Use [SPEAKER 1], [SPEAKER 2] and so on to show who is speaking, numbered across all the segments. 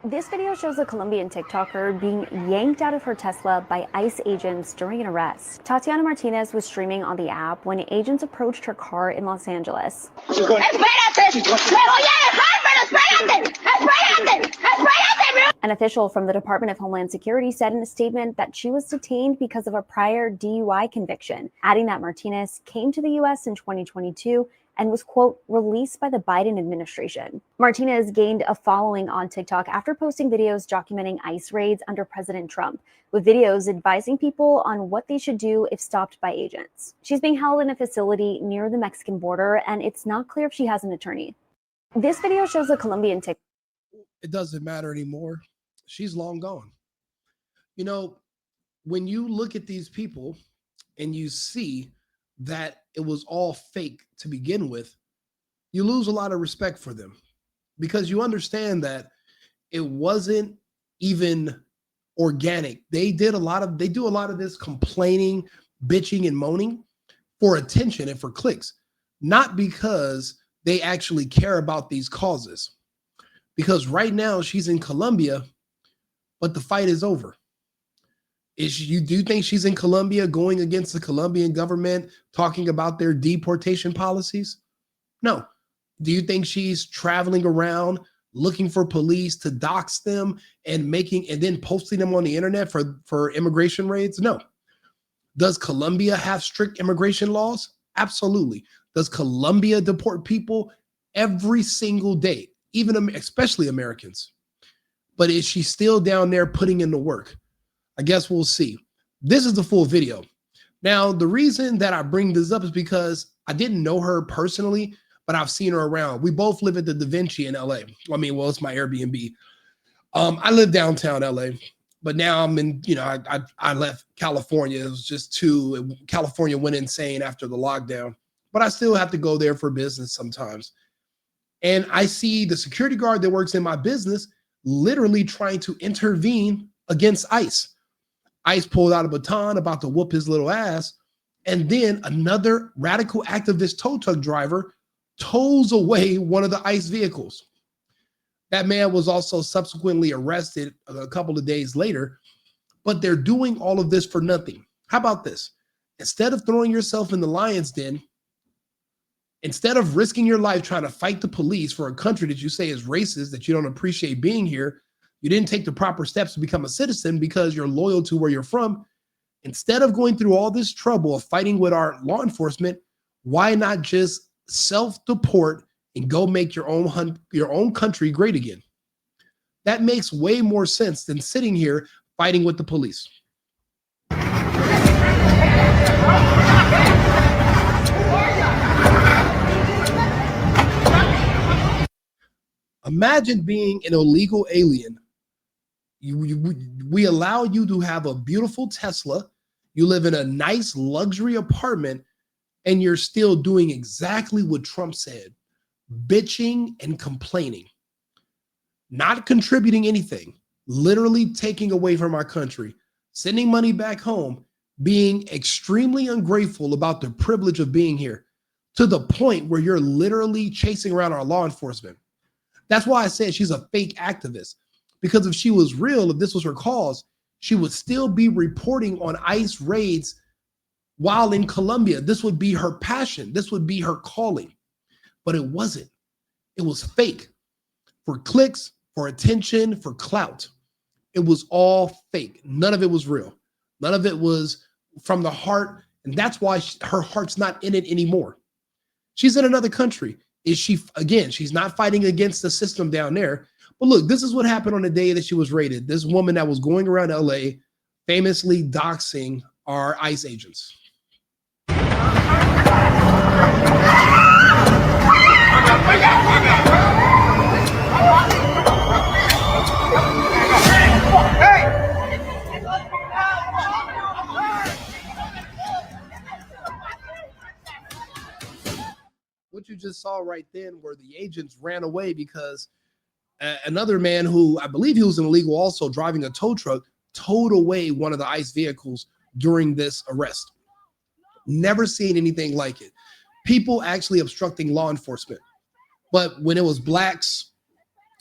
[SPEAKER 1] This video shows a Colombian TikToker being yanked out of her Tesla by ICE agents during an arrest. Tatiana Martinez was streaming on the app when agents approached her car in Los Angeles. An official from the Department of Homeland Security said in a statement that she was detained because of a prior DUI conviction, adding that Martinez came to the U.S. in 2022 and was, quote, released by the Biden administration. Martinez gained a following on TikTok after posting videos documenting ICE raids under President Trump, with videos advising people on what they should do if stopped by agents. She's being held in a facility near the Mexican border, and it's not clear if she has an attorney. This video shows a Colombian TikTok.
[SPEAKER 2] It doesn't matter anymore. She's long gone. You know, when you look at these people and you see that it was all fake to begin with, you lose a lot of respect for them because you understand that it wasn't even organic. They do a lot of this complaining, bitching, and moaning for attention and for clicks, not because they actually care about these causes. Because right now she's in Colombia, but the fight is over. Do you think she's in Colombia going against the Colombian government, talking about their deportation policies? No. Do you think she's traveling around looking for police to dox them and then posting them on the internet for immigration raids? No. Does Colombia have strict immigration laws? Absolutely. Does Colombia deport people every single day, especially Americans? But is she still down there putting in the work? I guess we'll see. This is the full video. Now, the reason that I bring this up is because I didn't know her personally, but I've seen her around. We both live at the Da Vinci in LA. Well, it's my Airbnb. I live downtown LA, but now I'm in, I left California. It was just California went insane after the lockdown, but I still have to go there for business sometimes. And I see the security guard that works in my business literally trying to intervene against ICE. ICE pulled out a baton about to whoop his little ass. And then another radical activist tow truck driver tows away one of the ICE vehicles. That man was also subsequently arrested a couple of days later, but they're doing all of this for nothing. How about this? Instead of throwing yourself in the lion's den, instead of risking your life trying to fight the police for a country that you say is racist, that you don't appreciate being here, you didn't take the proper steps to become a citizen because you're loyal to where you're from. Instead of going through all this trouble of fighting with our law enforcement, why not just self-deport and go make your own country great again? That makes way more sense than sitting here fighting with the police. Imagine being an illegal alien. We allow you to have a beautiful Tesla. You live in a nice luxury apartment, and you're still doing exactly what Trump said, bitching and complaining, not contributing anything, literally taking away from our country, sending money back home, being extremely ungrateful about the privilege of being here, to the point where you're literally chasing around our law enforcement. That's why I said she's a fake activist, because if she was real, if this was her cause, she would still be reporting on ICE raids while in Colombia. This would be her passion. This would be her calling, but it wasn't. It was fake for clicks, for attention, for clout. It was all fake. None of it was real. None of it was from the heart. And that's why her heart's not in it anymore. She's in another country. She's not fighting against the system down there. But look, this is what happened on the day that she was raided. This woman that was going around LA famously doxing our ICE agents. What you just saw right then where the agents ran away because another man who I believe he was an illegal also driving a tow truck towed away one of the ICE vehicles during this arrest. Never seen anything like it. People actually obstructing law enforcement. But when it was blacks,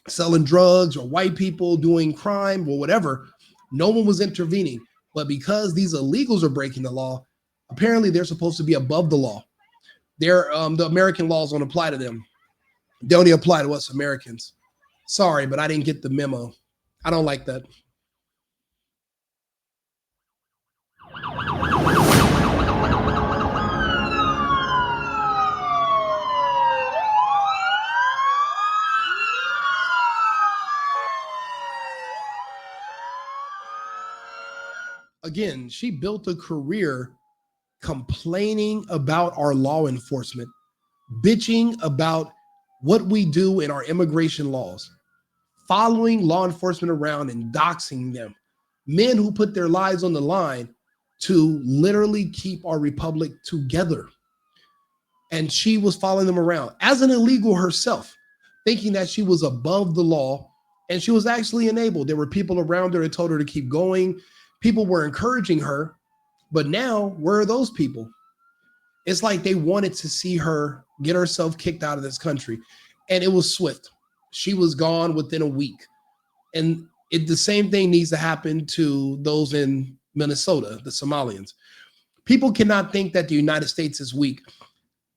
[SPEAKER 2] selling drugs or white people doing crime or whatever. No one was intervening. But because these illegals are breaking the law, apparently they're supposed to be above the law. The American laws don't apply to them. They only apply to us Americans. Sorry, but I didn't get the memo. I don't like that. Again, she built a career complaining about our law enforcement, bitching about what we do in our immigration laws, following law enforcement around and doxing them. Men who put their lives on the line to literally keep our republic together. And she was following them around as an illegal herself, thinking that she was above the law, and she was actually enabled. There were people around her that told her to keep going. People were encouraging her, but now where are those people? It's like they wanted to see her get herself kicked out of this country, and it was swift. She was gone within a week. And the same thing needs to happen to those in Minnesota, the Somalians. People cannot think that the United States is weak.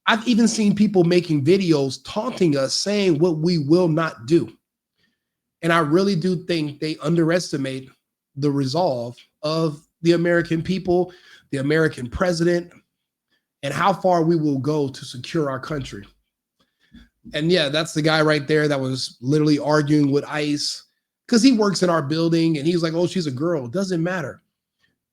[SPEAKER 2] I've even seen people making videos taunting us, saying what we will not do. And I really do think they underestimate the resolve of the American people, the American president, and how far we will go to secure our country. And yeah, that's the guy right there that was literally arguing with ICE because he works in our building, and he was like, oh, she's a girl. It doesn't matter.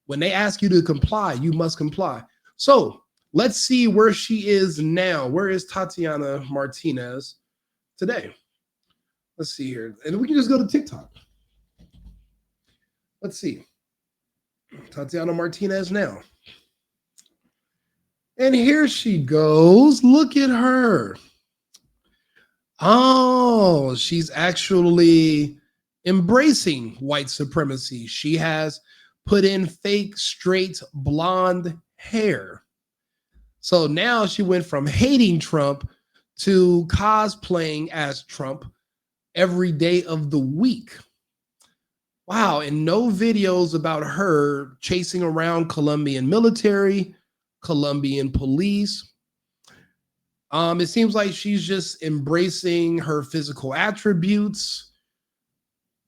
[SPEAKER 2] When they ask you to comply, you must comply. So let's see where she is now. Where is Tatiana Martinez today? Let's see here. And we can just go to TikTok. Let's see. Tatiana Martinez now. And here she goes. Look at her. Oh, she's actually embracing white supremacy. She has put in fake, straight, blonde hair. So now she went from hating Trump to cosplaying as Trump every day of the week. Wow. And no videos about her chasing around Colombian military, Colombian police. It seems like she's just embracing her physical attributes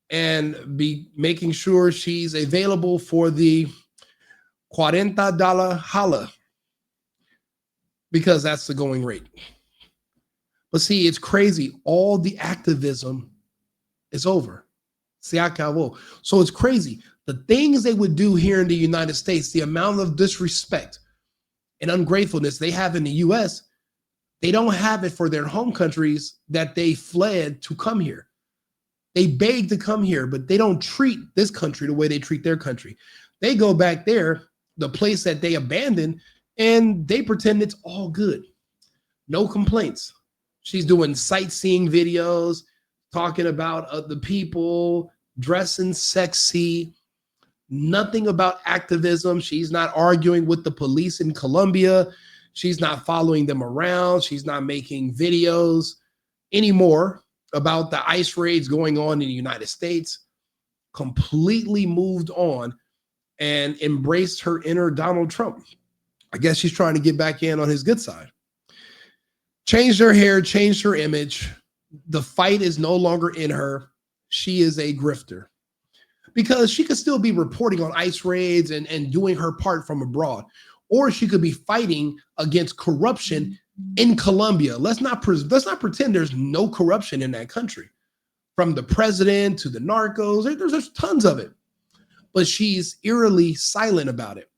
[SPEAKER 2] and be making sure she's available for the $40 holla, because that's the going rate. But see, it's crazy. All the activism is over. Se acabó. So it's crazy. The things they would do here in the United States, the amount of disrespect and ungratefulness they have in the US, they don't have it for their home countries that they fled to come here. They beg to come here, but they don't treat this country the way they treat their country. They go back there, the place that they abandoned, and they pretend it's all good. No complaints. She's doing sightseeing videos, talking about the people, dressing sexy, nothing about activism. She's not arguing with the police in Colombia. She's not following them around. She's not making videos anymore about the ICE raids going on in the United States. Completely moved on and embraced her inner Donald Trump. I guess she's trying to get back in on his good side. Changed her hair, changed her image. The fight is no longer in her. She is a grifter. Because she could still be reporting on ICE raids and doing her part from abroad. Or she could be fighting against corruption in Colombia. Let's not pretend there's no corruption in that country. From the president to the narcos, there's tons of it. But she's eerily silent about it.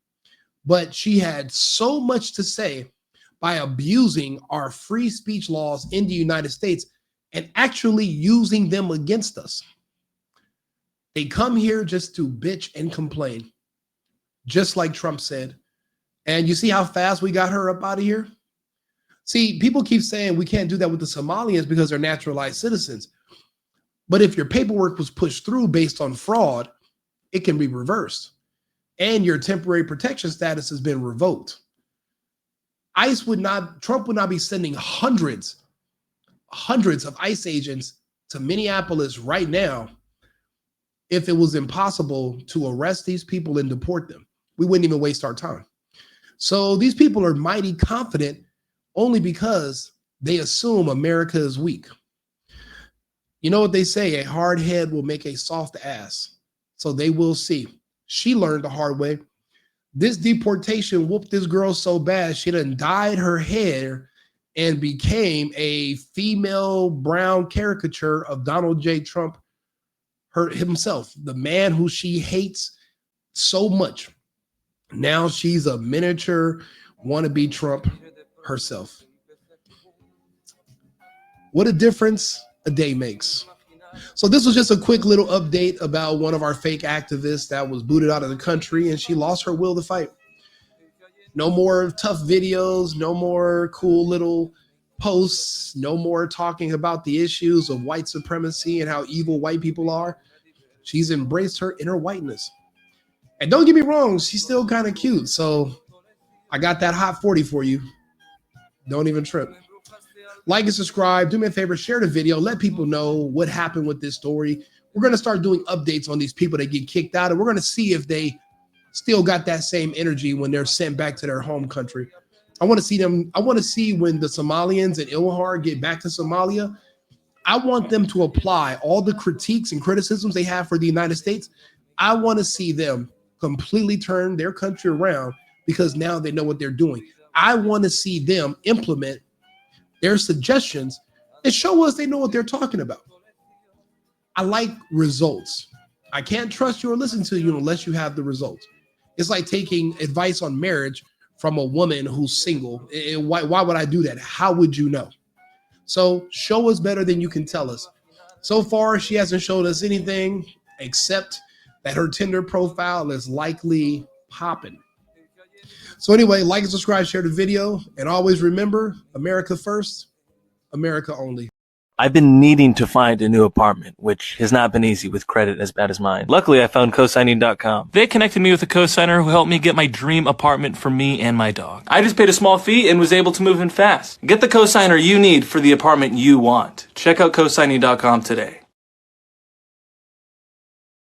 [SPEAKER 2] But she had so much to say by abusing our free speech laws in the United States and actually using them against us. They come here just to bitch and complain, just like Trump said. And you see how fast we got her up out of here? See, people keep saying we can't do that with the Somalians because they're naturalized citizens. But if your paperwork was pushed through based on fraud, it can be reversed. And your temporary protection status has been revoked. Trump would not be sending hundreds of ICE agents to Minneapolis right now, if it was impossible to arrest these people and deport them, we wouldn't even waste our time. So these people are mighty confident only because they assume America is weak. You know what they say, a hard head will make a soft ass. So they will see. She learned the hard way. This deportation whooped this girl so bad, she done dyed her hair and became a female brown caricature of Donald J. Trump himself, the man who she hates so much. Now she's a miniature wannabe Trump herself. What a difference a day makes. So this was just a quick little update about one of our fake activists that was booted out of the country, and she lost her will to fight. No more tough videos, no more cool little posts, no more talking about the issues of white supremacy and how evil white people are. She's embraced her inner whiteness. And don't get me wrong, she's still kind of cute. So I got that hot 40 for you. Don't even trip. Like and subscribe. Do me a favor, share the video. Let people know what happened with this story. We're going to start doing updates on these people that get kicked out, and we're going to see if they still got that same energy when they're sent back to their home country. I want to see them. I want to see when the Somalians and Ilhar get back to Somalia. I want them to apply all the critiques and criticisms they have for the United States. I want to see them completely turn their country around because now they know what they're doing. I want to see them implement their suggestions and show us they know what they're talking about. I like results. I can't trust you or listen to you unless you have the results. It's like taking advice on marriage from a woman who's single. Why would I do that? How would you know? So show us better than you can tell us. So far, she hasn't showed us anything except that her Tinder profile is likely popping. So anyway, like and subscribe, share the video, and always remember, America first, America only.
[SPEAKER 3] I've been needing to find a new apartment, which has not been easy with credit as bad as mine. Luckily, I found cosigning.com. They connected me with a cosigner who helped me get my dream apartment for me and my dog. I just paid a small fee and was able to move in fast. Get the cosigner you need for the apartment you want. Check out cosigning.com today.